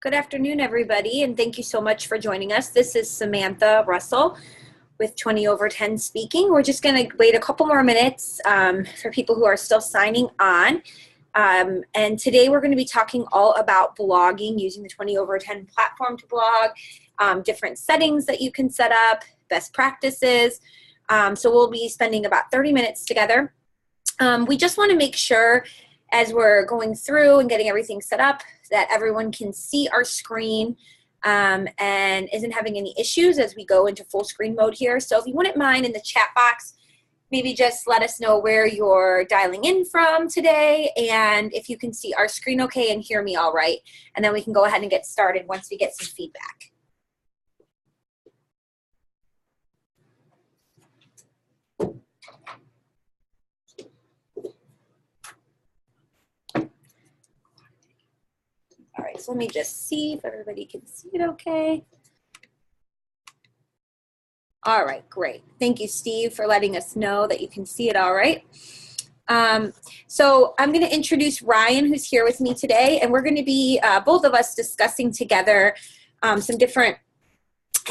Good afternoon, everybody, and thank you so much for joining us. This is Samantha Russell with 20 over 10 speaking. We're just going to wait a couple more minutes for people who are still signing on. And today we're going to be talking all about blogging, using the 20 over 10 platform to blog, different settings that you can set up, best practices. So we'll be spending about 30 minutes together. We just want to make sure as we're going through and getting everything set up that everyone can see our screen and isn't having any issues as we go into full screen mode here. So if you wouldn't mind in the chat box, maybe just let us know where you're dialing in from today and if you can see our screen okay and hear me all right. And then we can go ahead and get started once we get some feedback. All right, so let me just see if everybody can see it okay. All right, great. Thank you, Steve, for letting us know that you can see it all right. So I'm going to introduce Ryan, who's here with me today, and we're going to be, both of us, discussing together some different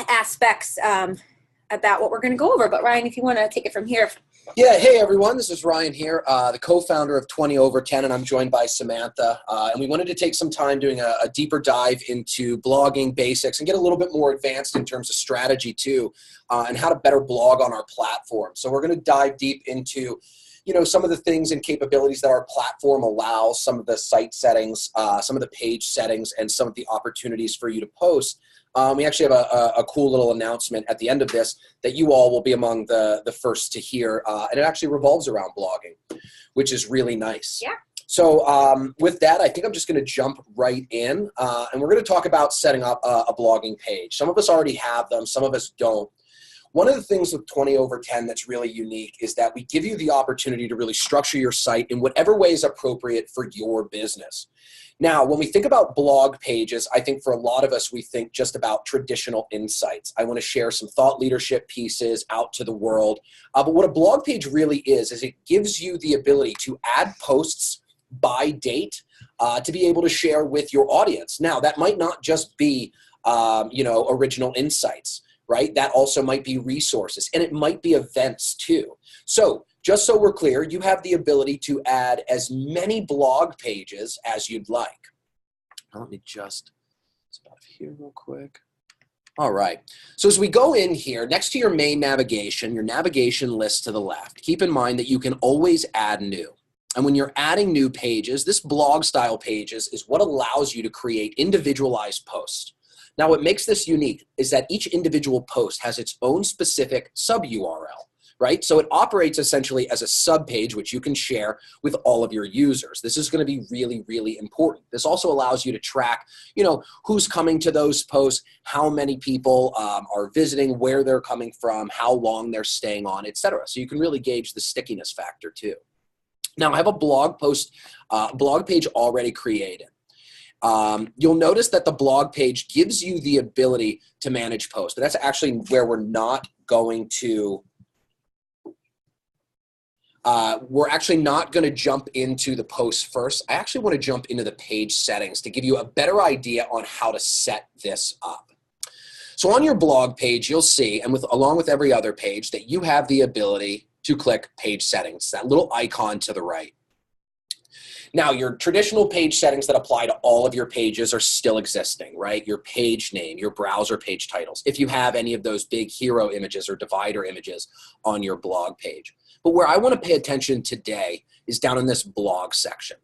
aspects about what we're going to go over. But Ryan, if you want to take it from here. Yeah, hey everyone, this is Ryan here, the co-founder of 20 over 10, and I'm joined by Samantha. And we wanted to take some time doing a deeper dive into blogging basics and get a little bit more advanced in terms of strategy too, and how to better blog on our platform. So we're going to dive deep into some of the things and capabilities that our platform allows, some of the site settings, some of the page settings, and some of the opportunities for you to post. We actually have a cool little announcement at the end of this that you all will be among the first to hear, and it actually revolves around blogging, which is really nice. Yeah. So with that, I think I'm just going to jump right in, and we're going to talk about setting up a blogging page. Some of us already have them, some of us don't. One of the things with 20 over 10 that's really unique is that we give you the opportunity to really structure your site in whatever way is appropriate for your business. Now, when we think about blog pages, I think for a lot of us, we think just about traditional insights. I want to share some thought leadership pieces out to the world. But what a blog page really is it gives you the ability to add posts by date to be able to share with your audience. Now, that might not just be, original insights, right? That also might be resources, and it might be events too. So just so we're clear, you have the ability to add as many blog pages as you'd like. Now let me just spot here real quick. All right. So as we go in here, next to your main navigation, your navigation list to the left, keep in mind that you can always add new. And when you're adding new pages, this blog style pages is what allows you to create individualized posts. Now, what makes this unique is that each individual post has its own specific sub-URL, right? So it operates essentially as a sub-page, which you can share with all of your users. This is going to be really, really important. This also allows you to track, who's coming to those posts, how many people are visiting, where they're coming from, how long they're staying on, etc. So you can really gauge the stickiness factor too. Now, I have a blog page already created. You'll notice that the blog page gives you the ability to manage posts, but that's actually where we're not going to, we're actually not going to jump into the posts first. I actually want to jump into the page settings to give you a better idea on how to set this up. So on your blog page, you'll see, and along with every other page, that you have the ability to click page settings, that little icon to the right. Now, your traditional page settings that apply to all of your pages are still existing, right? Your page name, your browser page titles, if you have any of those big hero images or divider images on your blog page. But where I want to pay attention today is down in this blog section.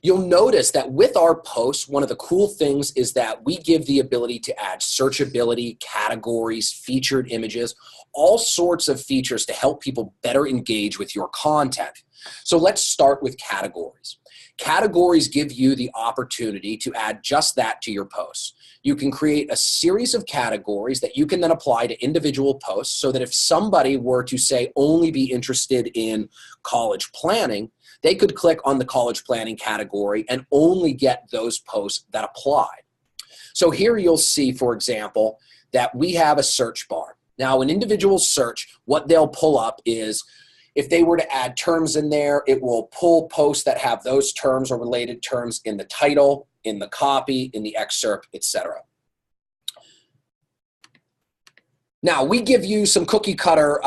You'll notice that with our posts, one of the cool things is that we give the ability to add searchability, categories, featured images, all sorts of features to help people better engage with your content. So let's start with categories. Categories give you the opportunity to add just that to your posts. You can create a series of categories that you can then apply to individual posts so that if somebody were to say only be interested in college planning, they could click on the college planning category and only get those posts that apply. So here you'll see, for example, that we have a search bar. Now, an individual search, what they'll pull up is If they were to add terms in there, it will pull posts that have those terms or related terms in the title, in the copy, in the excerpt, etc. Now, we give you some cookie cutter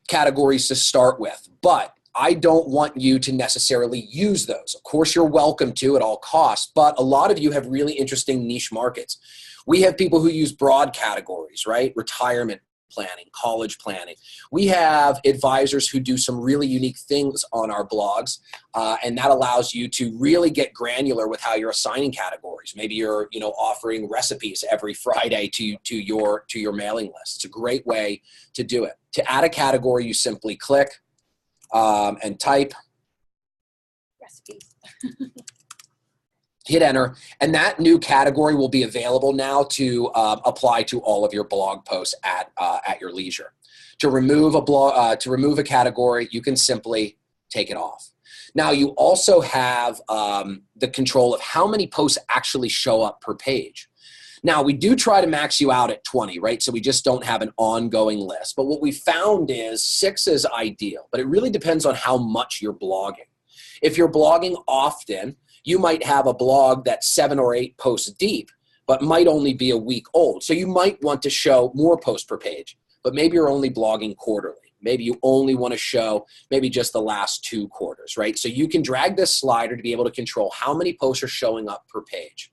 categories to start with, but I don't want you to necessarily use those. Of course, you're welcome to at all costs, but a lot of you have really interesting niche markets. We have people who use broad categories, right? Retirement planning, college planning. We have advisors who do some really unique things on our blogs, and that allows you to really get granular with how you're assigning categories. Maybe you're, offering recipes every Friday to your mailing list. It's a great way to do it. To add a category, you simply click and type recipes. Hit enter, and that new category will be available now to apply to all of your blog posts at your leisure. To remove a category, you can simply take it off. Now you also have the control of how many posts actually show up per page. Now we do try to max you out at 20, right? So we just don't have an ongoing list. But what we found is 6 is ideal, but it really depends on how much you're blogging. If you're blogging often, you might have a blog that's 7 or 8 posts deep, but might only be a week old. So you might want to show more posts per page, but maybe you're only blogging quarterly. Maybe you only want to show maybe just the last 2 quarters, right? So you can drag this slider to be able to control how many posts are showing up per page.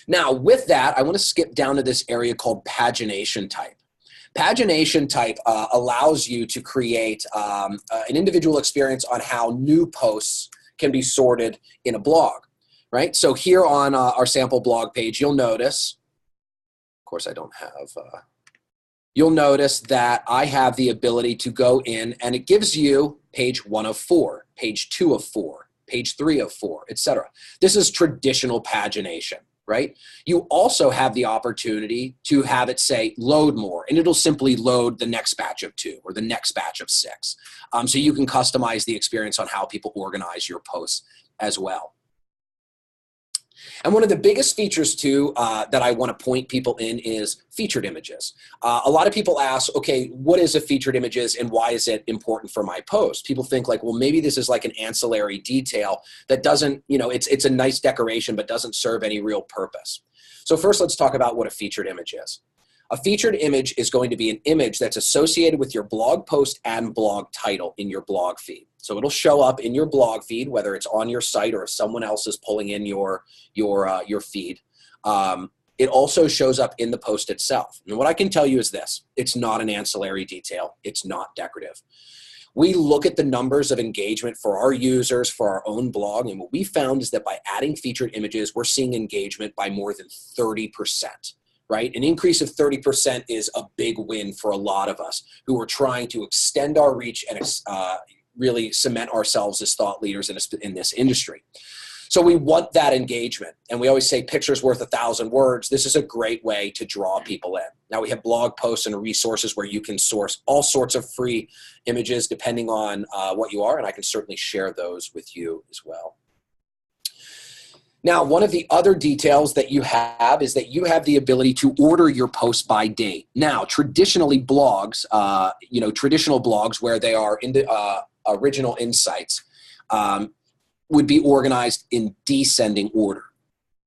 Now with that, I want to skip down to this area called Pagination Type. Pagination Type allows you to create an individual experience on how new posts can be sorted in a blog, right? So here on our sample blog page, you'll notice, of course I don't have, you'll notice that I have the ability to go in and it gives you page 1 of 4, page 2 of 4, page 3 of 4, etc. This is traditional pagination, right? You also have the opportunity to have it say load more, and it'll simply load the next batch of 2 or the next batch of 6. So you can customize the experience on how people organize your posts as well. And one of the biggest features too that I want to point people in is featured images. A lot of people ask, okay, what is a featured images and why is it important for my post? People think like, well, maybe this is like an ancillary detail that doesn't, it's a nice decoration but doesn't serve any real purpose. So first let's talk about what a featured image is. A featured image is going to be an image that's associated with your blog post and blog title in your blog feed. So it'll show up in your blog feed, whether it's on your site or if someone else is pulling in your feed. It also shows up in the post itself. And what I can tell you is this: it's not an ancillary detail. It's not decorative. We look at the numbers of engagement for our users, for our own blog, and what we found is that by adding featured images, we're seeing engagement by more than 30%. Right? An increase of 30% is a big win for a lot of us who are trying to extend our reach and really cement ourselves as thought leaders in this industry. So we want that engagement. And we always say picture's worth 1,000 words. This is a great way to draw people in. Now we have blog posts and resources where you can source all sorts of free images depending on what you are, and I can certainly share those with you as well. Now, one of the other details that you have is that you have the ability to order your posts by date. Now, traditionally blogs, traditional blogs where they are in the original insights would be organized in descending order.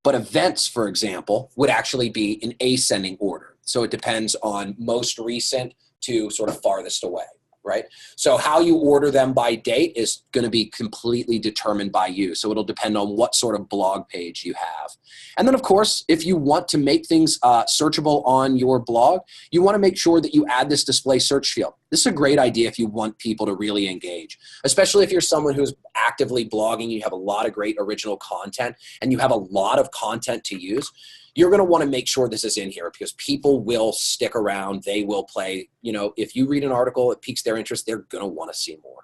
But events, for example, would actually be in ascending order. So it depends on most recent to sort of farthest away. Right? So how you order them by date is going to be completely determined by you. So it'll depend on what sort of blog page you have. And then, of course, if you want to make things searchable on your blog, you want to make sure that you add this display search field. This is a great idea if you want people to really engage, especially if you're someone who's actively blogging, you have a lot of great original content, and you have a lot of content to use. You're going to want to make sure this is in here because people will stick around. They will play. If you read an article, it piques their interest, they're going to want to see more.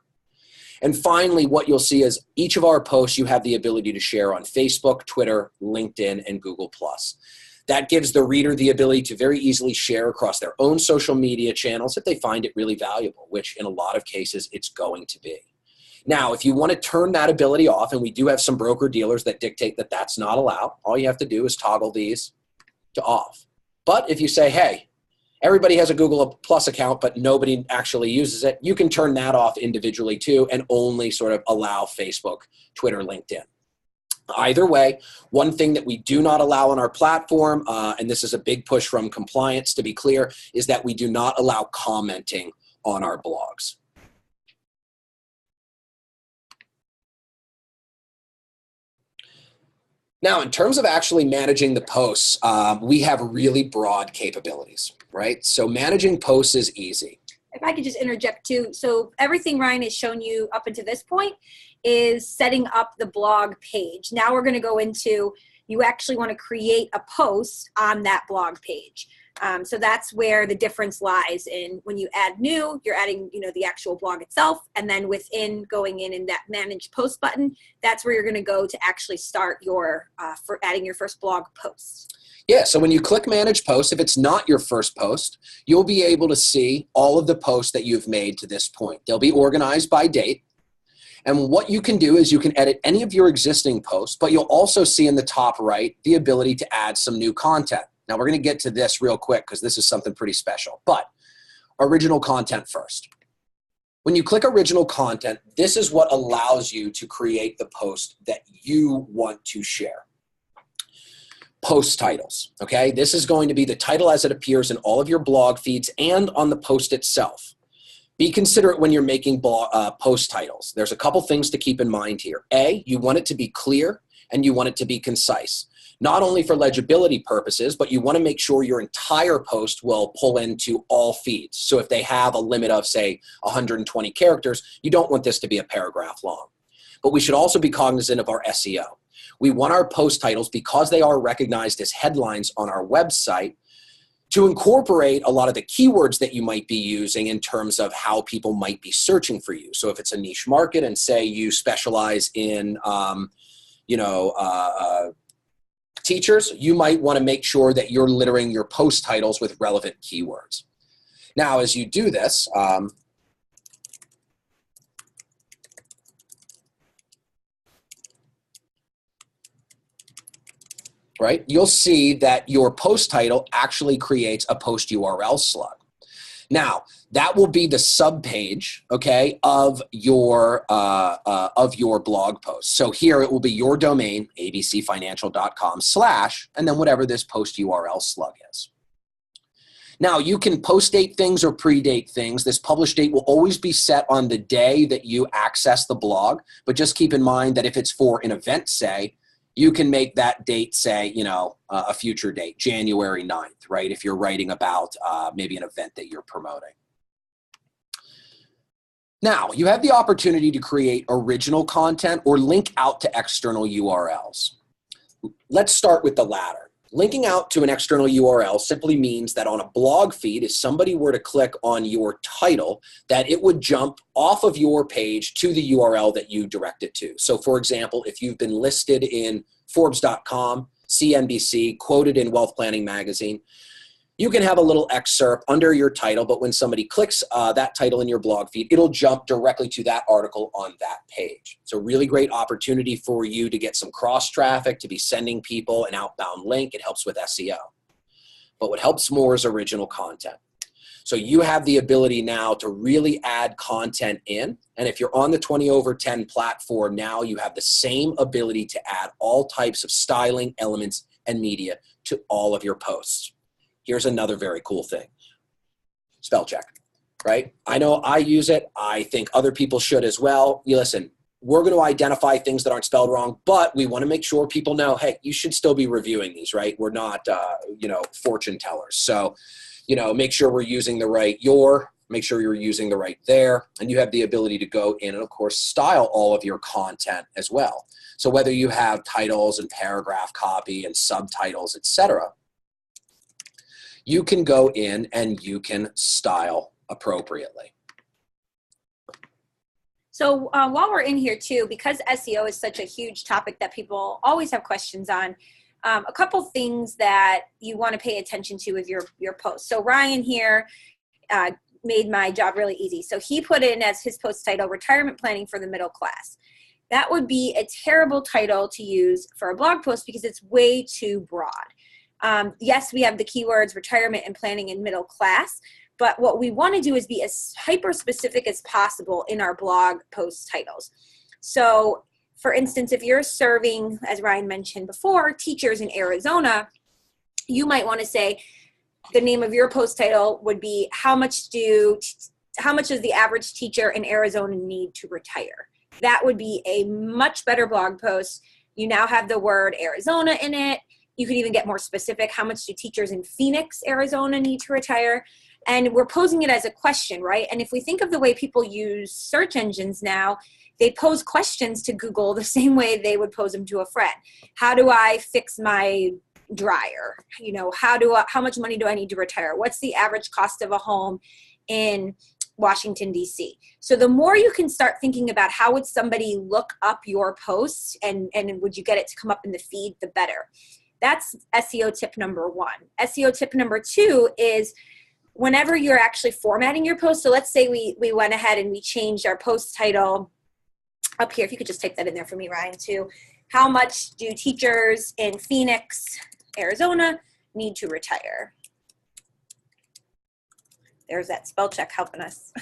And finally, what you'll see is each of our posts you have the ability to share on Facebook, Twitter, LinkedIn, and Google+. That gives the reader the ability to very easily share across their own social media channels if they find it really valuable, which in a lot of cases it's going to be. Now, if you want to turn that ability off, and we do have some broker dealers that dictate that that's not allowed, all you have to do is toggle these to off. But if you say, hey, Everybody has a Google Plus account, but nobody actually uses it. You can turn that off individually too and only sort of allow Facebook, Twitter, LinkedIn. Either way, one thing that we do not allow on our platform, and this is a big push from compliance to be clear, is that we do not allow commenting on our blogs. Now, in terms of actually managing the posts, we have really broad capabilities, right? So managing posts is easy. If I could just interject too. So everything Ryan has shown you up until this point is setting up the blog page. Now we're going to go into, you actually want to create a post on that blog page. So that's where the difference lies in when you add new, you're adding, the actual blog itself. And then within going in that manage post button, that's where you're going to go to actually start your, for adding your first blog post. Yeah, so when you click Manage Post, if it's not your first post, you'll be able to see all of the posts that you've made to this point. They'll be organized by date. And what you can do is you can edit any of your existing posts, but you'll also see in the top right the ability to add some new content. Now, we're going to get to this real quick because this is something pretty special. But original content first. When you click original content, this is what allows you to create the post that you want to share. Post titles, okay? This is going to be the title as it appears in all of your blog feeds and on the post itself. Be considerate when you're making post titles. There's a couple things to keep in mind here. A, you want it to be clear and you want it to be concise. Not only for legibility purposes, but you want to make sure your entire post will pull into all feeds. So if they have a limit of, say, 120 characters, you don't want this to be a paragraph long. But we should also be cognizant of our SEO. We want our post titles, because they are recognized as headlines on our website, to incorporate a lot of the keywords that you might be using in terms of how people might be searching for you. So if it's a niche market and say you specialize in, teachers, you might want to make sure that you're littering your post titles with relevant keywords. Now, as you do this, right, you'll see that your post title actually creates a post URL slug. Now, that will be the subpage, okay, of your blog post. So here it will be your domain, abcfinancial.com / and then whatever this post URL slug is. Now, you can post date things or predate things. This publish date will always be set on the day that you access the blog, but just keep in mind that if it's for an event, say, you can make that date, say, a future date, January 9th, right? If you're writing about maybe an event that you're promoting. Now, you have the opportunity to create original content or link out to external URLs. Let's start with the latter. Linking out to an external URL simply means that on a blog feed, if somebody were to click on your title, that it would jump off of your page to the URL that you direct it to. So for example, if you've been listed in Forbes.com, CNBC, quoted in Wealth Planning Magazine, you can have a little excerpt under your title, but when somebody clicks that title in your blog feed, it'll jump directly to that article on that page. It's a really great opportunity for you to get some cross traffic, to be sending people an outbound link. It helps with SEO. But what helps more is original content. So you have the ability now to really add content in. And if you're on the 20 over 10 platform now, you have the same ability to add all types of styling elements and media to all of your posts. Here's another very cool thing. Spell check, right? I know I use it. I think other people should as well. You listen, we're going to identify things that aren't spelled wrong, but we want to make sure people know, hey, you should still be reviewing these, right? We're not, fortune tellers. So, make sure we're using the right make sure you're using the right there, and you have the ability to go in and, of course, style all of your content as well. So whether you have titles and paragraph copy and subtitles, etc., you can go in and you can style appropriately. So while we're in here too, because SEO is such a huge topic that people always have questions on, a couple things that you want to pay attention to with your post. So Ryan here made my job really easy. So he put in as his post title, Retirement Planning for the Middle Class. That would be a terrible title to use for a blog post because it's way too broad. Yes, we have the keywords retirement and planning and middle class, but what we want to do is be as hyper specific as possible in our blog post titles. So for instance, if you're serving, as Ryan mentioned before, teachers in Arizona, you might want to say the name of your post title would be how much does the average teacher in Arizona need to retire? That would be a much better blog post. You now have the word Arizona in it. You could even get more specific. How much do teachers in Phoenix, Arizona need to retire? And we're posing it as a question, right? And if we think of the way people use search engines now, they pose questions to Google the same way they would pose them to a friend. How do I fix my dryer? You know, how much money do I need to retire? What's the average cost of a home in Washington, D.C.? So the more you can start thinking about how would somebody look up your posts and would you get it to come up in the feed, the better. That's SEO tip number 1. SEO tip number 2 is whenever you're actually formatting your post. So let's say we went ahead and we changed our post title up here. If you could just type that in there for me, Ryan, too. How much do teachers in Phoenix, Arizona need to retire? There's that spell check helping us.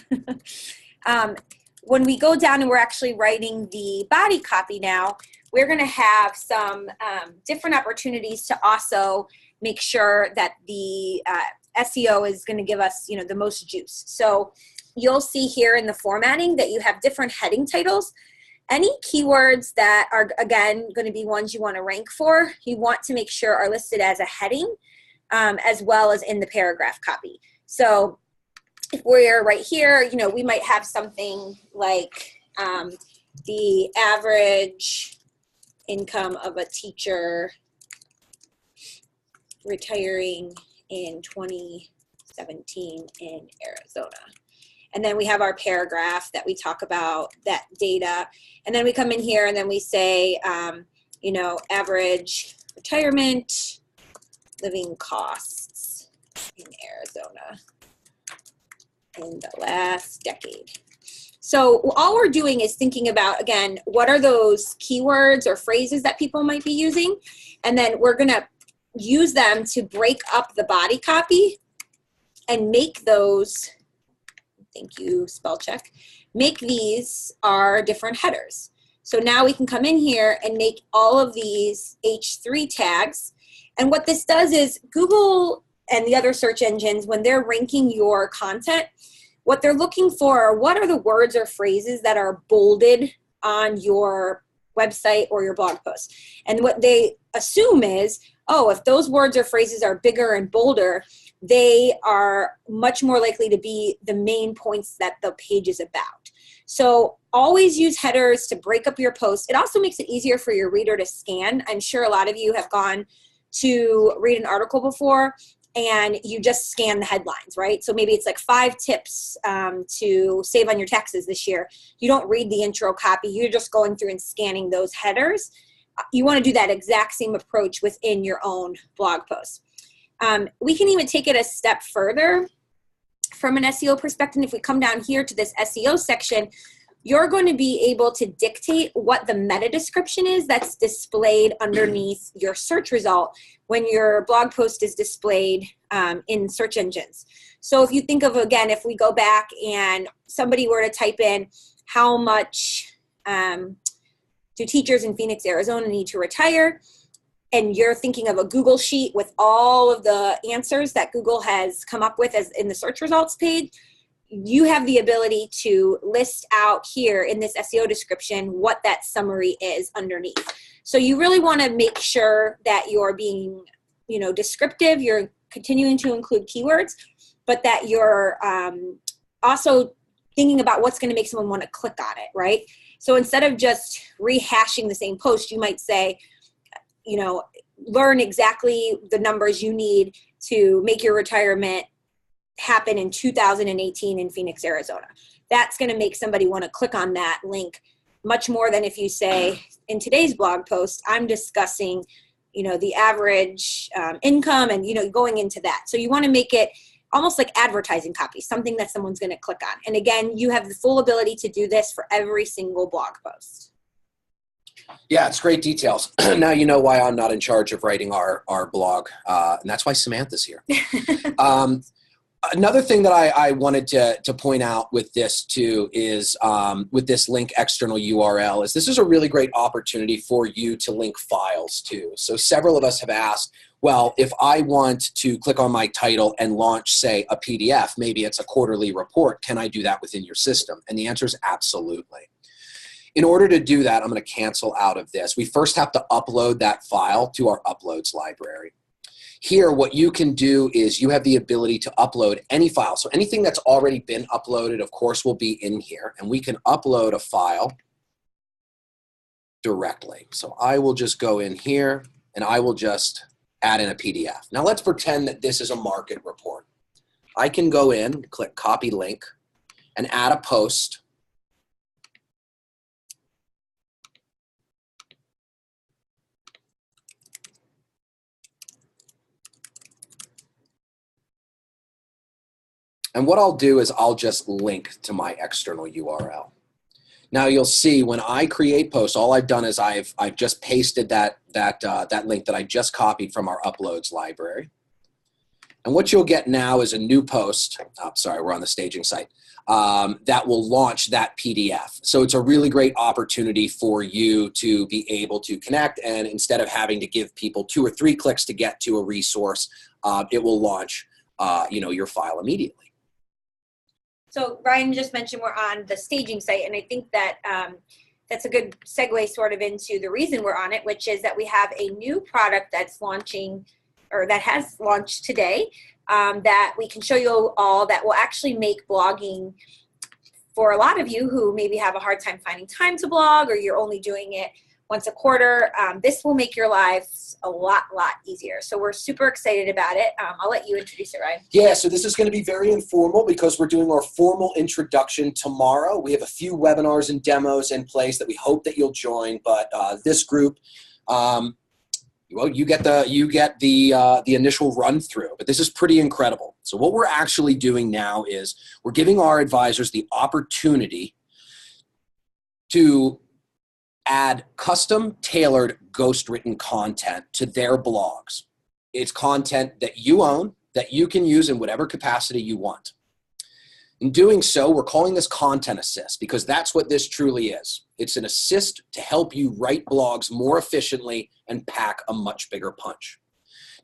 When we go down and we're actually writing the body copy now, we're going to have some different opportunities to also make sure that the SEO is going to give us, the most juice. So you'll see here in the formatting that you have different heading titles. Any keywords that are, again, going to be ones you want to rank for, you want to make sure are listed as a heading as well as in the paragraph copy. So if we're right here, we might have something like the average income of a teacher retiring in 2017 in Arizona. And then we have our paragraph that we talk about that data. And then we come in here and then we say, average retirement living costs in Arizona in the last decade. So all we're doing is thinking about, again, what are those keywords or phrases that people might be using? And then we're going to use them to break up the body copy and make those, thank you, spell check, make these our different headers. So now we can come in here and make all of these H3 tags. And what this does is Google and the other search engines, when they're ranking your content, what they're looking for are what are the words or phrases that are bolded on your website or your blog post. And what they assume is, oh, if those words or phrases are bigger and bolder, they are much more likely to be the main points that the page is about. So always use headers to break up your post. It also makes it easier for your reader to scan. I'm sure a lot of you have gone to read an article before and you just scan the headlines, right? So maybe it's like 5 tips to save on your taxes this year. You don't read the intro copy. You're just going through and scanning those headers. You want to do that exact same approach within your own blog post. We can even take it a step further from an SEO perspective. If we come down here to this SEO section, you're going to be able to dictate what the meta description is that's displayed underneath your search result when your blog post is displayed in search engines. So if you think of, again, if we go back and somebody were to type in how much do teachers in Phoenix, Arizona need to retire, and you're thinking of a Google sheet with all of the answers that Google has come up with as in the search results page, you have the ability to list out here in this SEO description what that summary is underneath. So you really want to make sure that you're being, descriptive, you're continuing to include keywords, but that you're also thinking about what's going to make someone want to click on it, right? So instead of just rehashing the same post, you might say, learn exactly the numbers you need to make your retirement happen in 2018 in Phoenix, Arizona. That's going to make somebody want to click on that link much more than if you say, in today's blog post, I'm discussing, the average income and, going into that. So you want to make it almost like advertising copy, something that someone's going to click on. And again, you have the full ability to do this for every single blog post. Yeah, it's great details. Now you know why I'm not in charge of writing our blog, and that's why Samantha's here. Another thing that I wanted to point out with this too is with this link external URL is this is a really great opportunity for you to link files too. So several of us have asked, well, if I want to click on my title and launch, say, a PDF, maybe it's a quarterly report, can I do that within your system? And the answer is absolutely. In order to do that, I'm going to cancel out of this. We first have to upload that file to our uploads library. Here, what you can do is you have the ability to upload any file. So anything that's already been uploaded, of course, will be in here. And we can upload a file directly. So I will just go in here and I will just add in a PDF. Now let's pretend that this is a market report. I can go in, click copy link, and add a post. And what I'll do is I'll just link to my external URL. Now you'll see when I create posts, all I've done is I've just pasted that link that I just copied from our uploads library. And what you'll get now is a new post. Oh, sorry, we're on the staging site. That will launch that PDF. So it's a really great opportunity for you to be able to connect, and instead of having to give people 2 or 3 clicks to get to a resource, it will launch your file immediately. So Ryan just mentioned we're on the staging site, and I think that that's a good segue sort of into the reason we're on it, which is that we have a new product that's launching, or that has launched today, that we can show you all that will actually make blogging, for a lot of you who maybe have a hard time finding time to blog, or you're only doing it once a quarter, this will make your lives a lot easier. So we're super excited about it. I'll let you introduce it, Ryan. Yeah, so this is going to be very informal because we're doing our formal introduction tomorrow. We have a few webinars and demos in place that we hope that you'll join, but this group, well, you get the initial run through, but this is pretty incredible. So what we're actually doing now is we're giving our advisors the opportunity to add custom tailored ghost written content to their blogs. It's content that you own, that you can use in whatever capacity you want. In doing so, we're calling this Content Assist because that's what this truly is. It's an assist to help you write blogs more efficiently and pack a much bigger punch.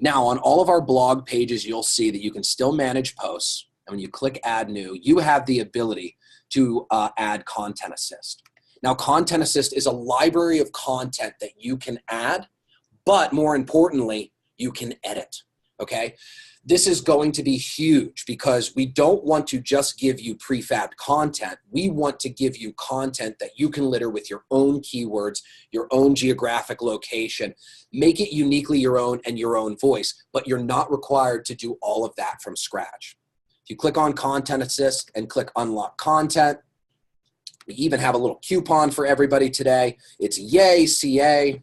Now, on all of our blog pages, you'll see that you can still manage posts. And when you click Add New, you have the ability to add Content Assist. Now, Content Assist is a library of content that you can add, but more importantly, you can edit, okay? This is going to be huge because we don't want to just give you prefabbed content. We want to give you content that you can litter with your own keywords, your own geographic location, make it uniquely your own and your own voice, but you're not required to do all of that from scratch. If you click on Content Assist and click Unlock Content, we even have a little coupon for everybody today. It's YAY CA.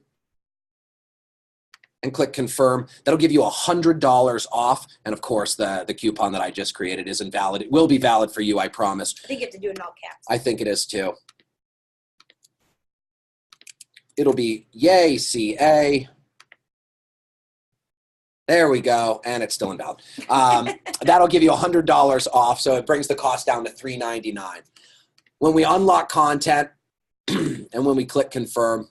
And click confirm. That'll give you $100 off. And of course, the coupon that I just created isn't valid. It will be valid for you, I promise. I think you have to do it in all caps. I think it is too. It'll be YAY CA. There we go. And it's still invalid. That'll give you $100 off. So it brings the cost down to $3.99. When we unlock content and when we click confirm,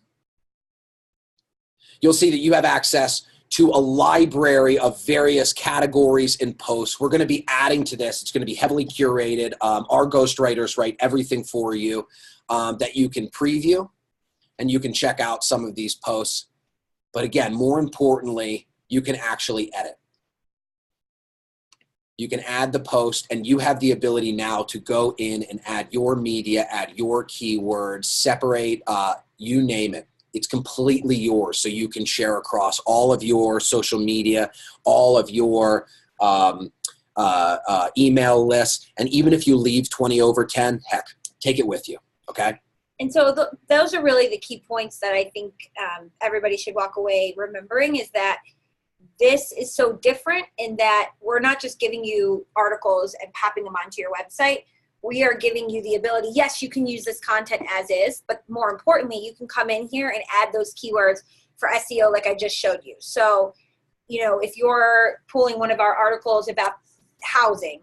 you'll see that you have access to a library of various categories and posts. We're going to be adding to this. It's going to be heavily curated. Our ghostwriters write everything for you that you can preview, and you can check out some of these posts. But again, more importantly, you can actually edit. You can add the post, and you have the ability now to go in and add your media, add your keywords, separate, you name it. It's completely yours, so you can share across all of your social media, all of your email list, and even if you leave 20 over 10, heck, take it with you, okay? And so those are really the key points that I think everybody should walk away remembering, is that this is so different in that we're not just giving you articles and popping them onto your website. we are giving you the ability, yes, you can use this content as is, but more importantly, you can come in here and add those keywords for SEO like I just showed you. So, you know, if you're pulling one of our articles about housing,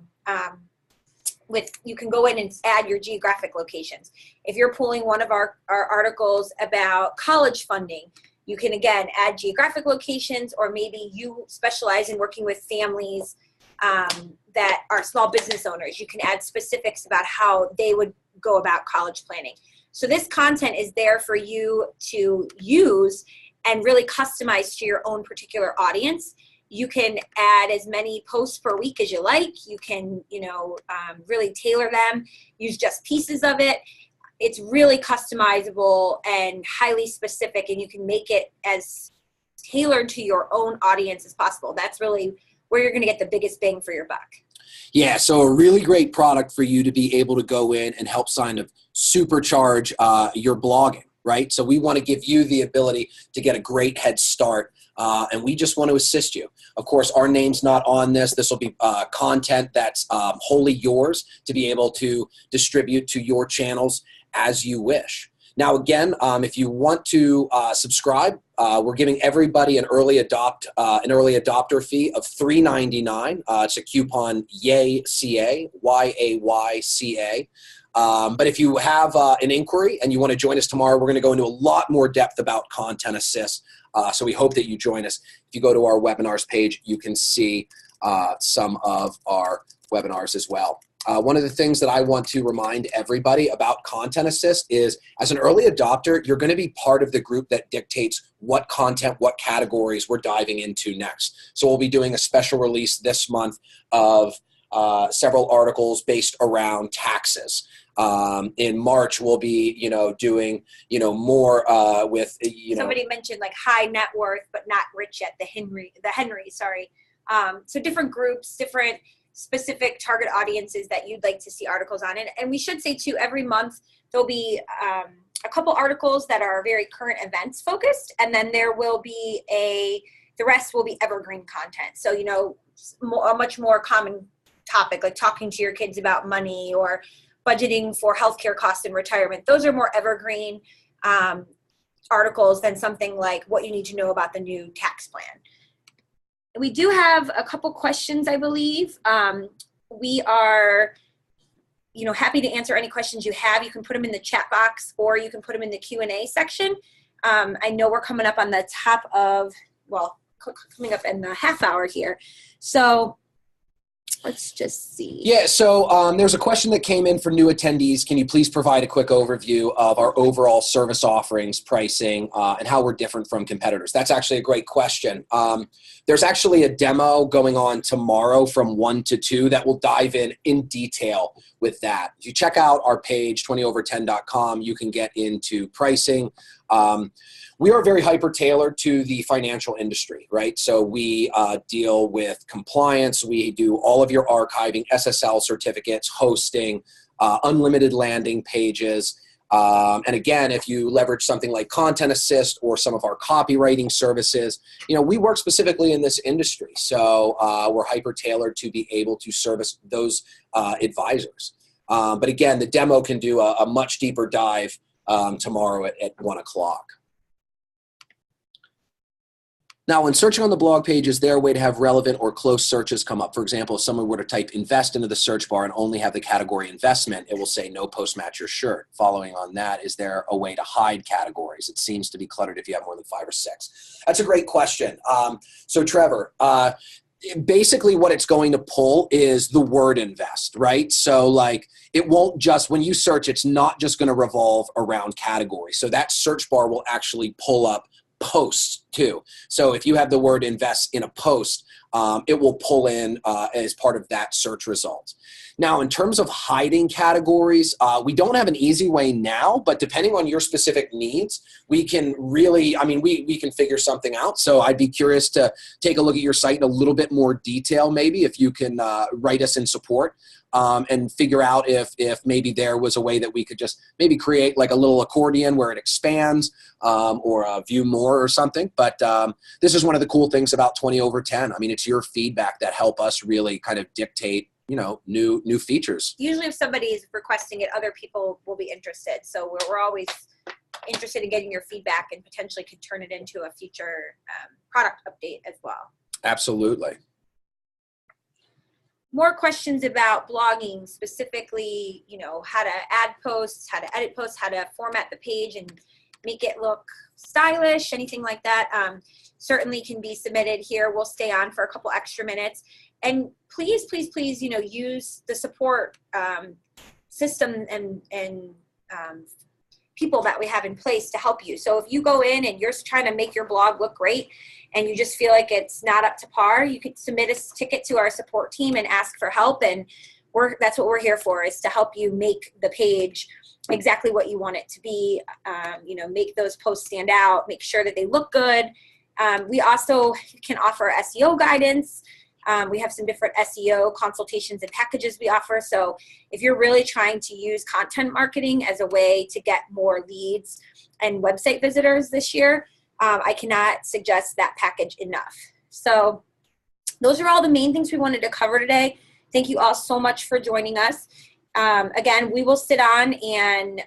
you can go in and add your geographic locations. If you're pulling one of our articles about college funding, you can, again, add geographic locations, or maybe you specialize in working with families that are small business owners. You can add specifics about how they would go about college planning. So this content is there for you to use and really customize to your own particular audience. You can add as many posts per week as you like. You can, really tailor them, use just pieces of it. It's really customizable and highly specific, and you can make it as tailored to your own audience as possible. That's really where you're going to get the biggest bang for your buck. Yeah, so a really great product for you to be able to go in and help supercharge your blogging, right? So we want to give you the ability to get a great head start, and we just want to assist you. Of course, our name's not on this. This will be content that's wholly yours to be able to distribute to your channels as you wish. Now, again, if you want to subscribe, we're giving everybody an early adopter fee of $3.99. It's a coupon YAYCA, YAYCA. But if you have an inquiry and you want to join us tomorrow, we're going to go into a lot more depth about Content Assist. So we hope that you join us. If you go to our webinars page, you can see some of our webinars as well. One of the things that I want to remind everybody about Content Assist is, as an early adopter, you're going to be part of the group that dictates what content, what categories we're diving into next. So we'll be doing a special release this month of several articles based around taxes. In March, we'll be, doing, more with, Somebody mentioned like high net worth, but not rich yet, the Henry, sorry. So different groups, different specific target audiences that you'd like to see articles on. And we should say too, every month there'll be a couple articles that are very current events focused, and then there will be the rest will be evergreen content. So, a much more common topic, like talking to your kids about money or budgeting for healthcare costs in retirement. Those are more evergreen articles than something like what you need to know about the new tax plan. We do have a couple questions, I believe. We are, happy to answer any questions you have. You can put them in the chat box, or you can put them in the Q&A section. I know we're coming up on the top of, coming up in the half hour here. So let's just see. Yeah, so there's a question that came in for new attendees. Can you please provide a quick overview of our overall service offerings, pricing, and how we're different from competitors? That's actually a great question. There's actually a demo going on tomorrow from 1 to 2 that will dive in detail with that. If you check out our page, 20over10.com, you can get into pricing. We are very hyper-tailored to the financial industry, right? So we deal with compliance. We do all of your archiving, SSL certificates, hosting, unlimited landing pages. And again, if you leverage something like Content Assist or some of our copywriting services, we work specifically in this industry. So we're hyper-tailored to be able to service those advisors. But again, the demo can do a much deeper dive tomorrow at 1 o'clock. Now, when searching on the blog page, is there a way to have relevant or close searches come up? For example, if someone were to type invest into the search bar and only have the category investment, it will say no post match your shirt. Following on that, is there a way to hide categories? It seems to be cluttered if you have more than 5 or 6. That's a great question. So Trevor, basically what it's going to pull is the word invest, right? So like it won't just, when you search, it's not just going to revolve around categories. So that search bar will actually pull up posts too. So if you have the word invest in a post, it will pull in as part of that search result. Now, in terms of hiding categories, we don't have an easy way now, but depending on your specific needs, we can really, we can figure something out. So I'd be curious to take a look at your site in a little bit more detail, maybe if you can write us in support. And figure out if maybe there was a way that we could just maybe create like a little accordion where it expands or view more or something. But this is one of the cool things about 20 over 10. It's your feedback that help us really kind of dictate new features. Usually if somebody is requesting it, other people will be interested. So we're always interested in getting your feedback and potentially could turn it into a future product update as well. Absolutely. More questions about blogging, specifically, how to add posts, how to edit posts, how to format the page and make it look stylish, anything like that, certainly can be submitted here. We'll stay on for a couple extra minutes. And please, please, please, use the support system and people that we have in place to help you. So if you go in and you're trying to make your blog look great and you just feel like it's not up to par, you could submit a ticket to our support team and ask for help. And that's what we're here for, is to help you make the page exactly what you want it to be, make those posts stand out, make sure that they look good. We also can offer SEO guidance. We have some different SEO consultations and packages we offer. So if you're really trying to use content marketing as a way to get more leads and website visitors this year, I cannot suggest that package enough. So those are all the main things we wanted to cover today. Thank you all so much for joining us. Again, we will sit on and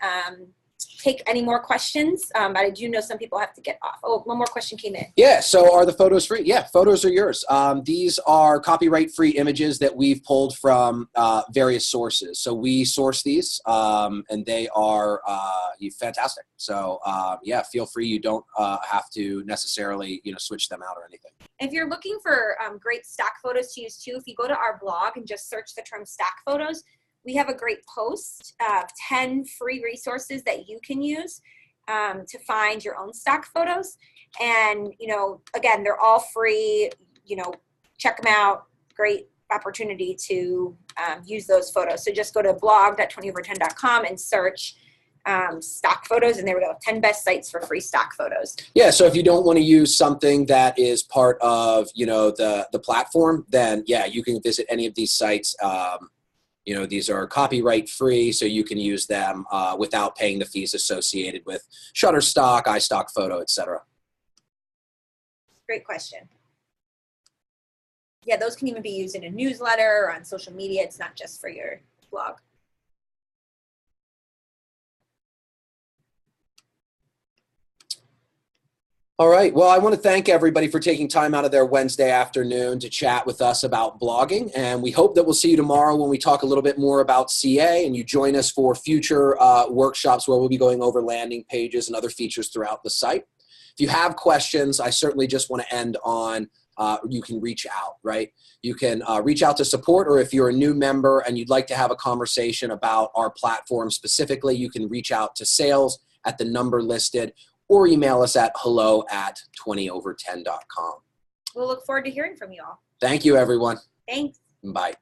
take any more questions, but I do know some people have to get off. Oh, one more question came in. Yeah, so are the photos free? Yeah, photos are yours. These are copyright-free images that we've pulled from various sources. So we source these, and they are fantastic. So yeah, feel free. You don't have to necessarily switch them out or anything. If you're looking for great stock photos to use too, if you go to our blog and just search the term stock photos, we have a great post of 10 free resources that you can use to find your own stock photos. And, again, they're all free. Check them out. Great opportunity to use those photos. So just go to blog.20over10.com and search stock photos, and there we go, 10 best sites for free stock photos. Yeah, so if you don't want to use something that is part of, the platform, then yeah, you can visit any of these sites. These are copyright free, so you can use them without paying the fees associated with Shutterstock, iStock Photo, etc. Great question. Yeah, those can even be used in a newsletter or on social media. It's not just for your blog. All right. Well, I want to thank everybody for taking time out of their Wednesday afternoon to chat with us about blogging. And we hope that we'll see you tomorrow when we talk a little bit more about CA, and you join us for future workshops where we'll be going over landing pages and other features throughout the site. If you have questions, I certainly just want to end on you can reach out, right? You can reach out to support, or if you're a new member and you'd like to have a conversation about our platform specifically, you can reach out to sales at the number listed, or email us at hello@20over10.com. We'll look forward to hearing from you all. Thank you, everyone. Thanks. Bye.